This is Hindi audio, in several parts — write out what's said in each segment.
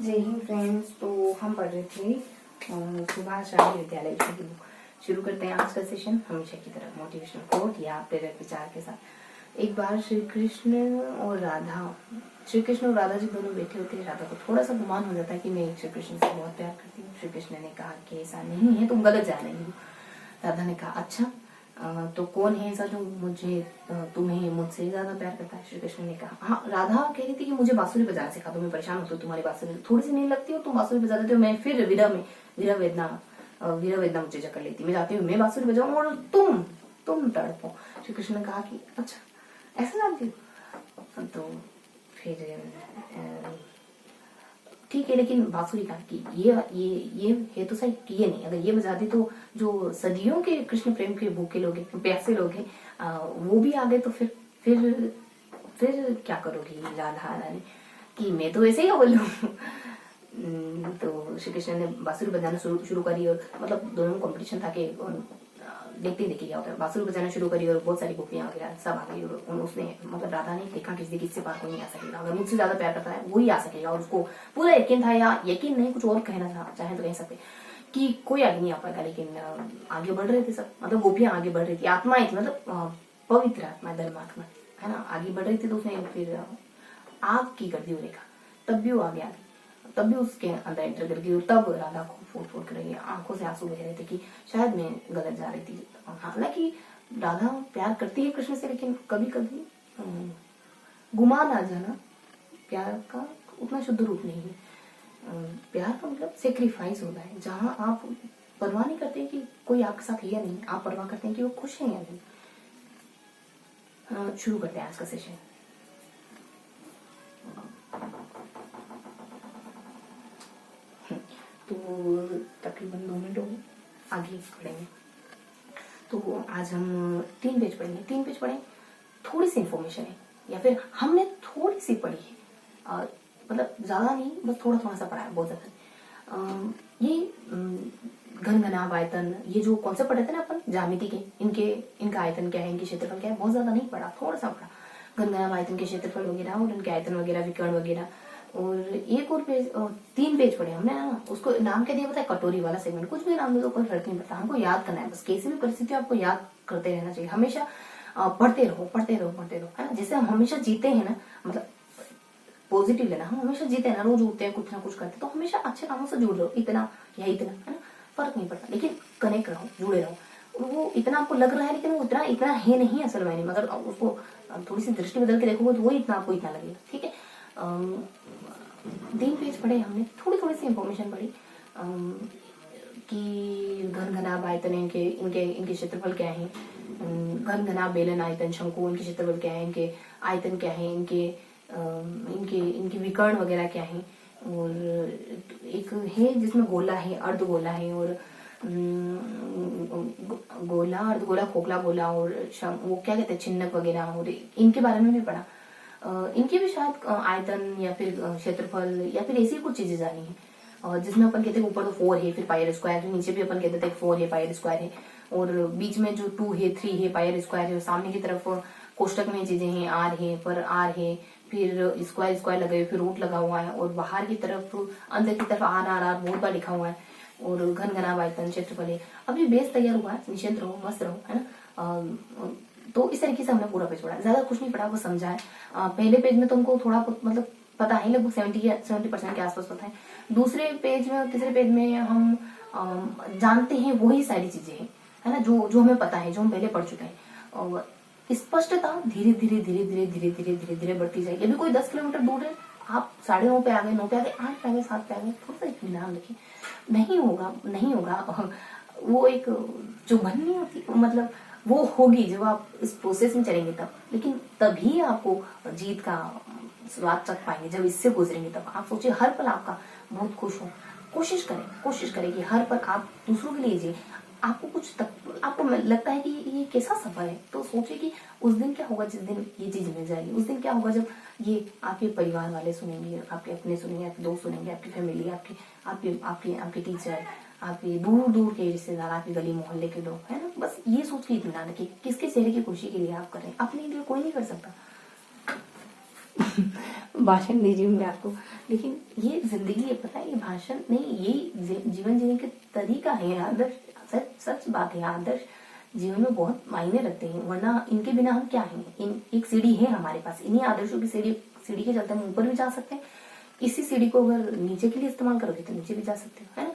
जय हिंद फ्रेंड्स। तो हम पढ़ रहे थे सुभाष शाही विद्यालय की बुक। शुरू करते हैं आज का सेशन हमेशा की तरह मोटिवेशनल कोट या प्रेरक विचार के साथ। एक बार श्री कृष्ण और राधा जी दोनों बैठे होते हैं। राधा को थोड़ा सा गुमान हो जाता है कि मैं श्री कृष्ण से बहुत प्यार करती हूँ। श्री कृष्ण ने कहा कि ऐसा नहीं है, तुम गलत जा रही हो। राधा ने कहा अच्छा, तो कौन है ऐसा जो तुम्हें मुझसे ज्यादा प्यार करता है? श्री कृष्ण ने कहा हाँ। राधा कह रही थी कि मुझे बांसुरी बजाना सिखा दो, मैं परेशान होती हूँ तुम्हारी बांसुरी थोड़ी सी नहीं लगती हो, तुम बांसुरी बजा देते हो, मैं फिर वीरा वेदना मुझे जकड़ लेती, मैं चाहती हूँ मैं बांसुरी बजाऊं और तुम तड़पो। श्री कृष्ण ने कहा कि अच्छा ऐसा जानती हो, तो फिर ठीक है, लेकिन बांसुरी का की ये है तो सही कि ये नहीं, अगर ये बजाती तो जो सदियों के कृष्ण प्रेम के भूखे लोग हैं, प्यासे लोग हैं, वो भी आ गए तो फिर क्या करोगी राधा रानी कि मैं तो वैसे ही बोलूं। तो श्री कृष्ण ने बांसुरी बजाना शुरू करी और मतलब दोनों में कॉम्पिटिशन था कि देखते ही क्या होता है। बांसुरी बजाना शुरू करी और बहुत सारी गोपियां वगैरह सब आ गई और उसने मतलब राधा ने देखा किससे पार कोई नहीं आ सकेगा, अगर मुझसे ज्यादा प्यार करता है वही आ सकेगा। और उसको पूरा यकीन था, या यकीन नहीं कुछ और कहना चाहे तो कह सकते कि कोई आगे नहीं आ पाएगा। लेकिन आगे बढ़ रहे थे सब, मतलब गोपियां आगे बढ़ रही थी, आत्माएं थी, मतलब पवित्र आत्मा धर्मात्मा है ना, आगे बढ़ रही थी। तो उसने फिर आग की कर दी वो रेखा, तब भी वो आगे आ गई, तब भी उसके अंदर एंटर कर गई। और तब राधा को फोड़ कर रही है, आंखों से आंसू बह रहे थे कि शायद मैं गलत जा रही थी। हालांकि राधा प्यार करती है कृष्ण से, लेकिन कभी कभी गुमान आ जाना प्यार का उतना शुद्ध रूप नहीं है। प्यार का मतलब सेक्रीफाइस होता है, जहां आप परवाह नहीं करते कि कोई आपके साथ है या नहीं, आप परवाह करते हैं कि वो खुश है या नहीं। शुरू करते हैं आज का सेशन। तो तकरीबन 2 मिनट हो गए, आगे पढ़ेंगे। तो आज हम 3 पेज पढ़ेंगे। 3 पेज पढ़ें, थोड़ी सी इंफॉर्मेशन है या फिर हमने थोड़ी सी पढ़ी है, मतलब ज्यादा नहीं, बस थोड़ा थोड़ा सा पढ़ा है, बहुत ज्यादा। ये घन घनाभ आयतन, ये जो कॉन्सेप्ट पढ़े थे ना अपन ज्यामिति के, इनका आयतन क्या है, इनके क्षेत्रफल क्या है, बहुत ज्यादा नहीं पढ़ा, थोड़ा सा पढ़ा। घन घनाभ आयतन के क्षेत्रफल वगैरह और इनके आयतन वगैरह, विकर्ण वगैरह। और एक और पेज, 3 पेज पढ़े हमने ना, उसको नाम क्या दिया पता है? कटोरी वाला सेगमेंट। कुछ भी नाम दे दो कोई फर्क नहीं पड़ता, हमको याद करना है बस। कैसी भी परिस्थिति आपको याद करते रहना चाहिए हमेशा। पढ़ते रहो है ना। जैसे हम हमेशा जीते हैं ना, मतलब पॉजिटिव लेना, हम हमेशा जीते हैं ना, रोज उठते हैं कुछ ना कुछ करते हैं, तो हमेशा अच्छे कामों से जुड़ रहो, इतना या इतना है ना, फर्क नहीं पड़ता, लेकिन कनेक्ट रहो, जुड़े रहो। वो इतना आपको लग रहा है लेकिन वो इतना है नहीं असल में, मगर उसको थोड़ी सी दृष्टि बदल के देखोगे तो वो इतना आपको इतना लगेगा। ठीक है, 3 पेज पढ़े हमने, थोड़ी सी इंफॉर्मेशन पढ़ी कि घन घनाभ आयतन इनके क्षेत्रफल क्या है, घन घनाभ बेलन आयतन शंकु, इनके क्षेत्रफल क्या है, इनके आयतन क्या है, इनके विकर्ण वगैरह क्या है। और एक है जिसमें गोला है, अर्धगोला है, और गोला, अर्धगोला, खोखला गोला, और वो क्या कहते हैं छिन्नक वगैरह, और इनके बारे में भी पढ़ा। इनके भी शायद आयतन या फिर क्षेत्रफल या फिर ऐसी कुछ चीजें जानी है, जिसमें अपन कहते हैं ऊपर तो 4 है, फिर पायर स्क्वायर है, नीचे भी अपन कहते थे 4 है, पायर स्क्वायर है, और बीच में जो 2 है, 3 है, पायर स्क्वायर है, और सामने की तरफ कोष्टक में चीजें हैं, आर है, पर आर है, फिर स्क्वायर लगे हुए, फिर रूट लगा हुआ है, और बाहर की तरफ अंदर की तरफ आर आर आर बहुत बार लिखा हुआ है, और घन घनाभ आयतन क्षेत्रफल है। अभी बेस तैयार हुआ है, निश्चिंत रहो, मस्त रहो, है ना। तो इस तरीके से हमने पूरा पेज पढ़ा, ज्यादा कुछ नहीं पढ़ा, वो समझा है। पहले पेज में तुमको थोड़ा मतलब पता है, लगभग 70% के आसपास पता है। दूसरे पेज में और तीसरे पेज में हम जानते हैं वही सारी चीजें हैं, है ना, जो हमें पता है, जो हम पहले पढ़ चुके हैं। और स्पष्टता धीरे धीरे बढ़ती जाएगी। अभी कोई 10 किलोमीटर दूर है, आप 9:30 पे आ गए, 9 पे आ गए, 8 पे आ गए, 7 पे आ गए, थोड़ा सा इत्मीनान रखिए, नहीं होगा वो एक चुभन नहीं होती, मतलब वो होगी जब आप इस प्रोसेस में चलेंगे तब, लेकिन तभी आपको जीत का स्वाद चख पाएंगे जब इससे गुजरेंगे तब। आप सोचिए हर पल आपका बहुत खुश हो, कोशिश करें कि हर पल आप दूसरों के लिए जिए। आपको लगता है कि ये कैसा सफर है, तो सोचिए कि उस दिन क्या होगा जिस दिन ये चीज मिल जाएगी, उस दिन क्या होगा जब ये आपके परिवार वाले सुनेंगे, आपके अपने सुनेंगे, आपके दोस्त सुनेंगे, आपकी फैमिली, आपके टीचर, आपके दूर के रिश्तेदार, आपके गली मोहल्ले के लोग, है ना। बस ये सोच के इत्मीनान रखिए, किसके चेहरे की खुशी के लिए आप कर रहे हैं, अपने लिए कोई नहीं कर सकता। भाषण दी जी मैं आपको, लेकिन ये जिंदगी है, पता है, ये भाषण नहीं, ये जीवन जीने का तरीका है, आदर्श। सच बात है, आदर्श जीवन में बहुत मायने रखते हैं, वरना इनके बिना हम क्या हैं। एक सीढ़ी है हमारे पास, इन्हीं आदर्शों की सीढ़ी के चलते हम ऊपर भी जा सकते हैं। इसी सीढ़ी को अगर नीचे के लिए इस्तेमाल करोगे तो नीचे भी जा सकते हो, है ना।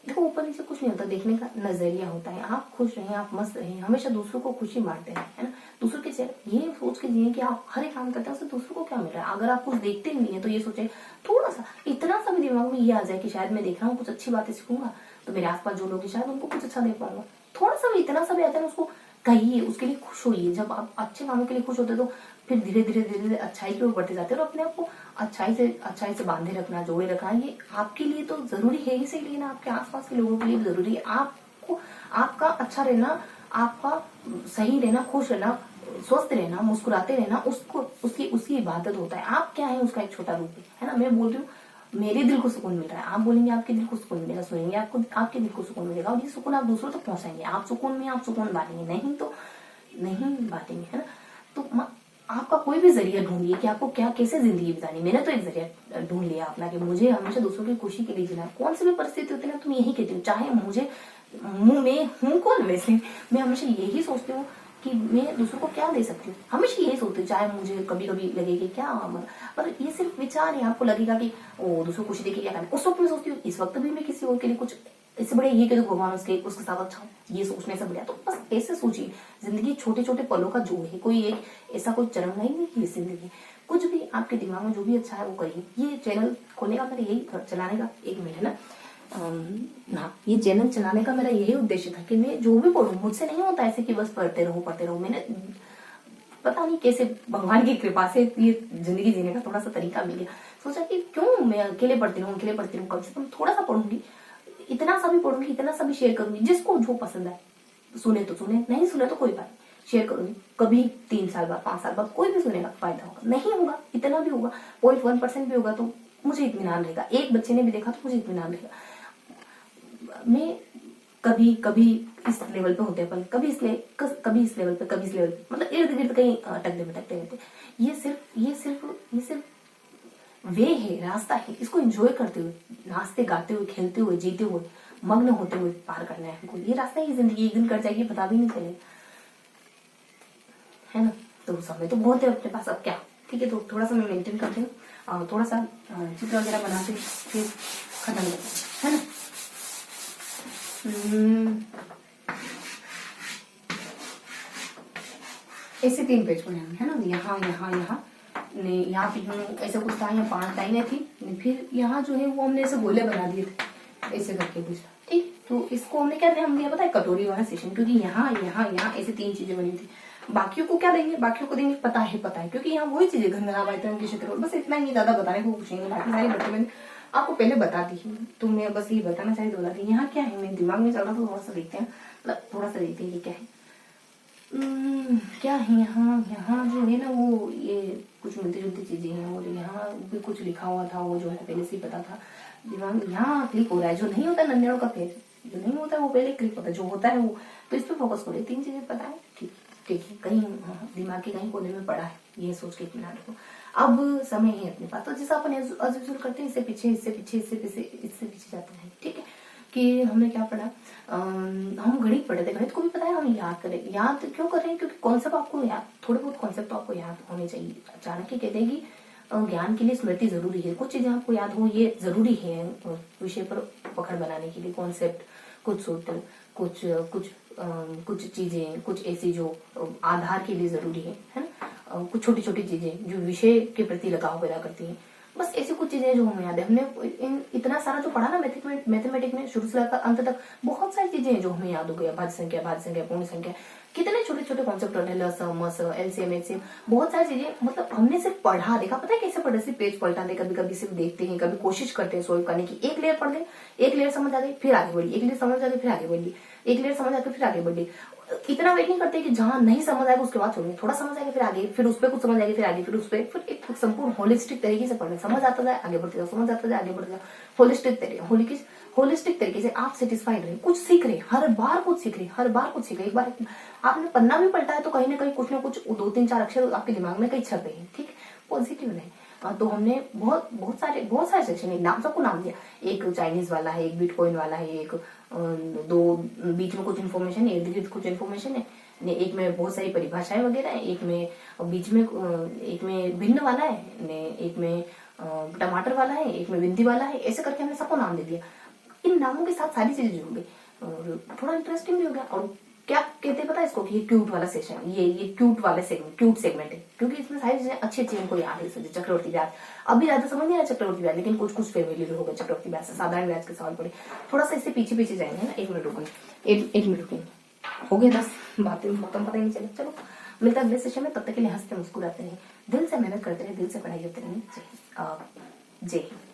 देखो, ऊपर नीचे कुछ नहीं होता, देखने का नजरिया होता है। आप खुश रहें, आप मस्त रहें, हमेशा दूसरों को खुशी बांटते हैं, है ना। दूसरों के ये सोच के जिए कि आप हर एक काम करते हैं उससे दूसरों को क्या मिल रहा है। अगर आप कुछ देखते नहीं है तो ये सोचे, थोड़ा सा, इतना सा भी दिमाग में ये आ जाए कि शायद मैं देख रहा हूँ, कुछ अच्छी बातें सीखूंगा तो मेरे आसपास जो लोग हैं शायद उनको कुछ अच्छा दे पाऊंगा। थोड़ा सा भी, इतना सा भी आता है, उसको कहिए, उसके लिए खुश होइए। जब आप अच्छे कामों के लिए खुश होते तो फिर धीरे धीरे अच्छाई की ओर बढ़ते जाते हैं। और अपने आप को अच्छाई से बांधे रखना, जोड़े रखना, ये आपके लिए तो जरूरी है, इसीलिए ना आपके आसपास के लोगों के लिए भी जरूरी है। आपको आपका अच्छा रहना, आपका सही रहना, खुश रहना, स्वस्थ रहना, मुस्कुराते रहना, उसकी इबादत होता है। आप क्या है, उसका एक छोटा रूप है ना। मैं बोल रही हूँ, मेरे दिल को सुकून मिल रहा है, आप बोलेंगे आपके दिल को सुकून मिलेगा, सुनेंगे आपको आपके दिल को सुकून मिलेगा, और ये सुकून आप दूसरों तक पहुंचाएंगे। आप सुकून में आप सुकून बांटेंगे, नहीं तो नहीं बांटेंगे, है ना। तो आपका कोई भी जरिया ढूंढिए कि आपको क्या, कैसे जिंदगी बितानी। मैंने तो एक जरिया ढूंढ लिया अपना कि मुझे हमेशा दूसरों की खुशी के लिए जीना। कौन सी भी परिस्थिति होती है ना, तो मैं यही कहती हूँ, चाहे मुझे मैं हूँ कौन वैसे, मैं हमेशा यही सोचती हूँ कि मैं दूसरों को क्या दे सकती हूँ। हमेशा यही सोचती हूँ, चाहे मुझे कभी कभी लगे कि क्या, मतलब, पर ये सिर्फ विचार है। आपको लगेगा कि ओ दूसरों को खुशी देके क्या करना, उस वक्त मैं सोचती हूँ इस वक्त भी मैं किसी और के लिए कुछ इससे बढ़िया ये कह दो भगवान उसके साथ अच्छा हो, ये सोचने से बढ़िया। तो बस ऐसे सोचिए, जिंदगी छोटे छोटे पलों का जोड़ है, कोई एक ऐसा कोई चरण नहीं है जिंदगी। कुछ भी आपके दिमाग में जो भी अच्छा है वो करिए। ये चैनल खोलने का मेरा यही, चलाने का एक मिनट है ना, ये चैनल चलाने का मेरा यही उद्देश्य था कि मैं जो भी पढ़ूं, मुझसे नहीं होता ऐसे कि बस पढ़ते रहो। मैंने पता नहीं कैसे भगवान की कृपा से ये जिंदगी जीने का थोड़ा सा तरीका मिल गया। सोचा कि क्यों मैं अकेले पढ़ती रहूं, कम से कम थोड़ा सा पढ़ूंगी, इतना सा भी पढ़ूंगी, इतना सा भी शेयर करूंगी, जिसको जो पसंद है सुने तो सुने, नहीं सुने तो कोई बात नहीं, शेयर करूंगी। कभी 3 साल बाद, 5 साल बाद कोई भी सुनेगा, फायदा होगा, नहीं होगा, इतना भी होगा, 0.1% भी होगा तो मुझे इत्मीनान रहेगा। एक बच्चे ने भी देखा तो मुझे इत्मीनान रहेगा। मैं कभी कभी इस लेवल पे होते अपन, कभी इस लेवल पे, कभी इस लेवल पे, मतलब इर्द गिर्द कहीं अटकते रहते। ये सिर्फ वे है, रास्ता है, इसको एंजॉय करते हुए, नाचते गाते हुए, खेलते हुए, जीते हुए, मग्न होते हुए पार करना है हमको। ये रास्ता है, जिंदगी एक दिन कट जाएगी, पता भी नहीं चलेगा, है ना। तो समय तो बहुत है अपने पास, अब क्या, ठीक है। तो थोड़ा सा मैं मेंटेन करती हूँ, थोड़ा सा चित्र वगैरह बनाते फिर खत्म करते हैं, है ना। ऐसे 3 पेज बने है ना, यहाँ यहाँ पे ऐसा कुछ था, यहाँ 5 लाइनें थी, फिर यहाँ जो है वो हमने ऐसे गोले बना दिए थे ऐसे करके कुछ, ठीक। तो इसको हमने क्या नाम दिया पता है, कटोरी वाला सेशन, क्योंकि यहाँ ऐसे 3 चीजें बनी थी। बाकियों को क्या देंगे, बाकियों को देंगे पता है, क्योंकि यहाँ वही चीजें घनघना के क्षेत्र, बस इतना ही, ज्यादा बताने को कुछ नहीं। बाकी सारी बातें मैंने आपको पहले बता दी, तो मैं बस ये बताना चाहिए बता दी। यहाँ क्या है, मेरे दिमाग में चल रहा था, थोड़ा सा देखते हैं, थोड़ा सा देखते हैं ये क्या है। क्या है यहाँ जो है ना, वो ये कुछ मिलती जुलती चीजें हैं, और यहाँ भी कुछ लिखा हुआ था, वो जो है पहले से ही पता था। दिमाग यहाँ क्लिक हो रहा है, जो नहीं होता नन्हेड़ों का पेज, जो नहीं होता है वो पहले क्लिक होता है, जो होता है वो, तो इस पर फोकस करो। 3 चीजें पता है, ठीक है, कहीं दिमाग के कहीं कोने में पड़ा है, ये सोच के इतना रखो। अब समय है अपने पास, तो जैसा अपन अजुजुल करते हैं, इससे पीछे जाते हैं, ठीक है। कि हमने क्या पढ़ा, हम गणित पढ़े थे, गणित को भी पता है हम याद करें। याद क्यों करें, क्योंकि कॉन्सेप्ट आपको याद, थोड़े बहुत कॉन्सेप्ट तो आपको याद होने चाहिए। अचानक ही कहते हैं कि ज्ञान के लिए स्मृति जरूरी है, कुछ चीजें आपको याद हो, ये जरूरी है विषय पर पकड़ बनाने के लिए। कॉन्सेप्ट, कुछ सूत्र, कुछ चीजें, कुछ ऐसी जो आधार के लिए जरूरी है ना, कुछ छोटी छोटी चीजें जो विषय के प्रति लगाव पैदा करती हैं। बस ऐसी कुछ चीजें जो हमें याद है। हमने इतना सारा जो पढ़ा ना मैथमेटिक्स में, शुरू से लेकर अंत तक बहुत सारी चीजें हैं जो हमें याद हो गया। भाज्य संख्या, पूर्ण संख्या, कितने छोटे छोटे कॉन्सेप्ट होते हैं, लसम, एलसीएम, एचसीएम, बहुत सारी चीजें। मतलब हमने सिर्फ पढ़ा, देखा, पता है कैसे पढ़े, सिर्फ पेज पलटा दे, कभी कभी सिर्फ देखते हैं, कभी कोशिश करते हैं सोल्व करने की। एक लेयर पढ़ दे, एक लेयर समझ आ गई, फिर आगे बढ़ी, एक लेयर समझ आ गई, फिर आगे बढ़ी, एक लेयर समझ आके फिर आगे बढ़ी। इतना वेट नहीं करते कि जहां नहीं समझ आएगा उसके बाद छोड़ेंगे, थोड़ा समझ आएगा फिर आगे, फिर उस पर कुछ समझ आएगी, फिर आगे, फिर उस पर, फिर एक संपूर्ण होलिस्टिक तरीके से पढ़ना। समझ आता जाए आगे बढ़ते जाओ, समझ आता जाए आगे बढ़ते जाओ, होलिस्टिक तरीके से आप सेटिस्फाइड रहे, कुछ सीख रहे, हर बार कुछ सीख रहे। एक बार आपने पन्ना भी पलटा है तो कहीं ना कहीं कुछ ना कुछ 2-3-4 अक्षर आपके दिमाग में कहीं छपे हैं, ठीक, पॉजिटिव नहीं। तो हमने बहुत सारे सेक्शन, एक नाम सबको नाम दिया। एक चाइनीज वाला है, एक बिटकॉइन वाला है, एक दो बीच में कुछ इन्फॉर्मेशन है, इर्द गिर्द कुछ इन्फॉर्मेशन है, एक में बहुत सारी परिभाषाएं वगैरह है, एक में बीच में एक में भिन्न वाला है, एक में टमाटर वाला है, एक में बिंदी वाला है। ऐसे करके हमने सबको नाम दे दिया। इन नामों के साथ सारी चीजें जुड़ गई और थोड़ा इंटरेस्टिंग भी हो गया। और क्या कहते हैं पता है इसको, कि ये क्यूट वाला सेशन, ये क्यूट वाला सेगमेंट, क्यूट सेगमेंट है, क्योंकि इसमें सारी चीजें अच्छी अच्छी इनको याद है। चक्रवर्ती ब्याज अभी ज्यादा समझ नहीं आया चक्रवर्ती ब्याज, लेकिन कुछ कुछ फेमिलियर हो गए चक्रवर्ती ब्याज से। साधारण ब्याज के सवाल पड़े, थोड़ा सा इससे पीछे पीछे जाएंगे ना। 1 मिनट रुकेंगे, 1 मिनट रुकेंगे। हो गए 10 बातें, मौका पता ही नहीं चला। चलो मिलता है अगले सेशन में, तब तक के लिए हंसते मुस्कुराते रहे, दिल से मेहनत करते रहे, दिल से पढ़ाई करते रहे। जय हिंद।